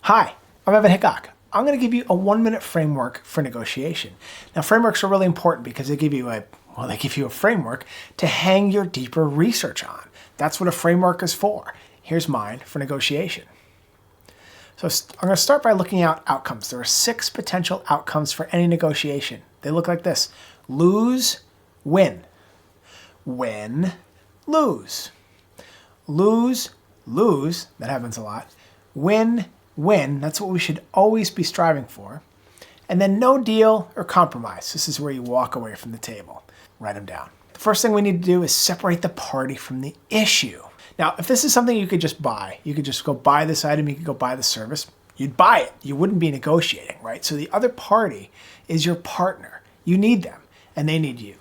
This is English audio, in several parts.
Hi, I'm Evan Hickok. I'm going to give you a 1-minute framework for negotiation. Now, frameworks are really important because they give you a framework to hang your deeper research on. That's what a framework is for. Here's mine for negotiation. So I'm going to start by looking at outcomes. There are 6 potential outcomes for any negotiation. They look like this: lose, win. Win, lose. Lose, lose, that happens a lot. Win, win, that's what we should always be striving for. And then no deal or compromise. This is where you walk away from the table. Write them down. The first thing we need to do is separate the party from the issue. Now, if this is something you could just buy, you could just go buy this item, you could go buy the service, you'd buy it. You wouldn't be negotiating, right? So the other party is your partner. You need them, and they need you.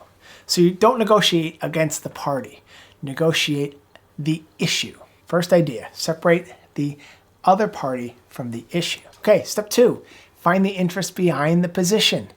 So you don't negotiate against the party. Negotiate the issue. First idea, separate the other party from the issue. Okay, step 2, find the interest behind the position.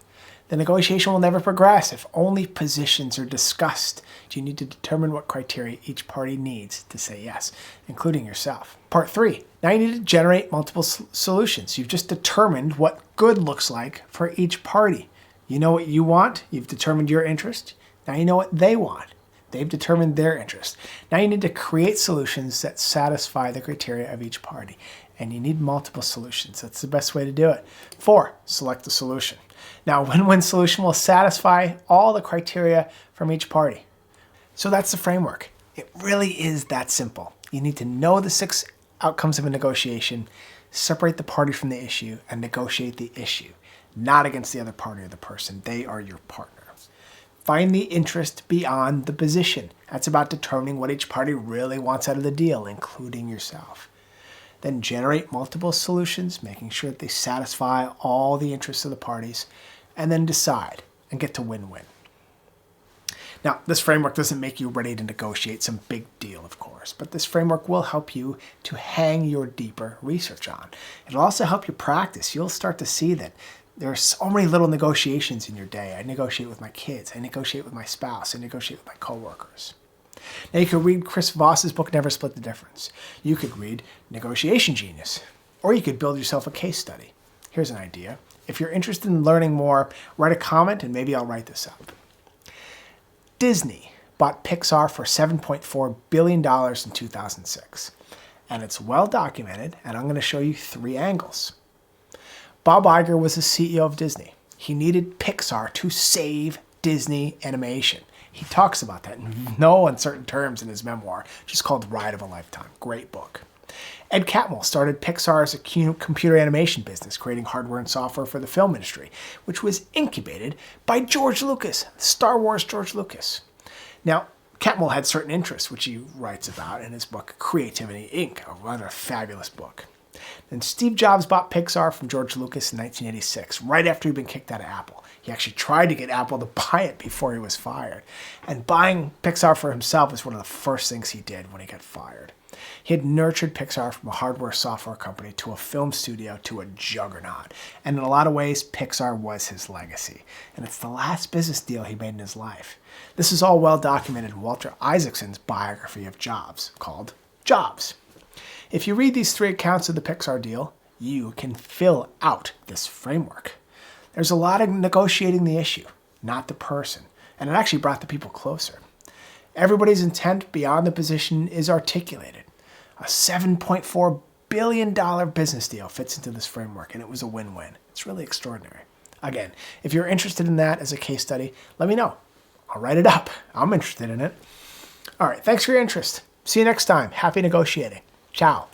The negotiation will never progress if only positions are discussed. You need to determine what criteria each party needs to say yes, including yourself. Part 3, now you need to generate multiple solutions. You've just determined what good looks like for each party. You know what you want, you've determined your interest. Now you know what they want. They've determined their interest. Now you need to create solutions that satisfy the criteria of each party. And you need multiple solutions. That's the best way to do it. 4, select the solution. Now, a win-win solution will satisfy all the criteria from each party. So that's the framework. It really is that simple. You need to know the 6 outcomes of a negotiation, separate the party from the issue, and negotiate the issue, not against the other party or the person. They are your partner. Find the interest beyond the position. That's about determining what each party really wants out of the deal, including yourself. Then generate multiple solutions, making sure that they satisfy all the interests of the parties, and then decide and get to win-win. Now, this framework doesn't make you ready to negotiate some big deal, of course, but this framework will help you to hang your deeper research on. It'll also help you practice. You'll start to see that there are so many little negotiations in your day. I negotiate with my kids. I negotiate with my spouse. I negotiate with my coworkers. Now you could read Chris Voss's book, Never Split the Difference. You could read Negotiation Genius. Or you could build yourself a case study. Here's an idea. If you're interested in learning more, write a comment and maybe I'll write this up. Disney bought Pixar for $7.4 billion in 2006. And it's well documented, and I'm going to show you 3 angles. Bob Iger was the CEO of Disney. He needed Pixar to save Disney animation. He talks about that in no uncertain terms in his memoir, which is called Ride of a Lifetime. Great book. Ed Catmull started Pixar as a computer animation business, creating hardware and software for the film industry, which was incubated by George Lucas, Star Wars George Lucas. Now, Catmull had certain interests, which he writes about in his book, Creativity, Inc., a rather fabulous book. Then Steve Jobs bought Pixar from George Lucas in 1986, right after he'd been kicked out of Apple. He actually tried to get Apple to buy it before he was fired. And buying Pixar for himself was one of the first things he did when he got fired. He had nurtured Pixar from a hardware-software company to a film studio to a juggernaut. And in a lot of ways, Pixar was his legacy. And it's the last business deal he made in his life. This is all well documented in Walter Isaacson's biography of Jobs, called Jobs. If you read these 3 accounts of the Pixar deal, you can fill out this framework. There's a lot of negotiating the issue, not the person, and it actually brought the people closer. Everybody's intent beyond the position is articulated. A $7.4 billion business deal fits into this framework, and it was a win-win. It's really extraordinary. Again, if you're interested in that as a case study, let me know. I'll write it up. I'm interested in it. All right, thanks for your interest. See you next time. Happy negotiating. Ciao.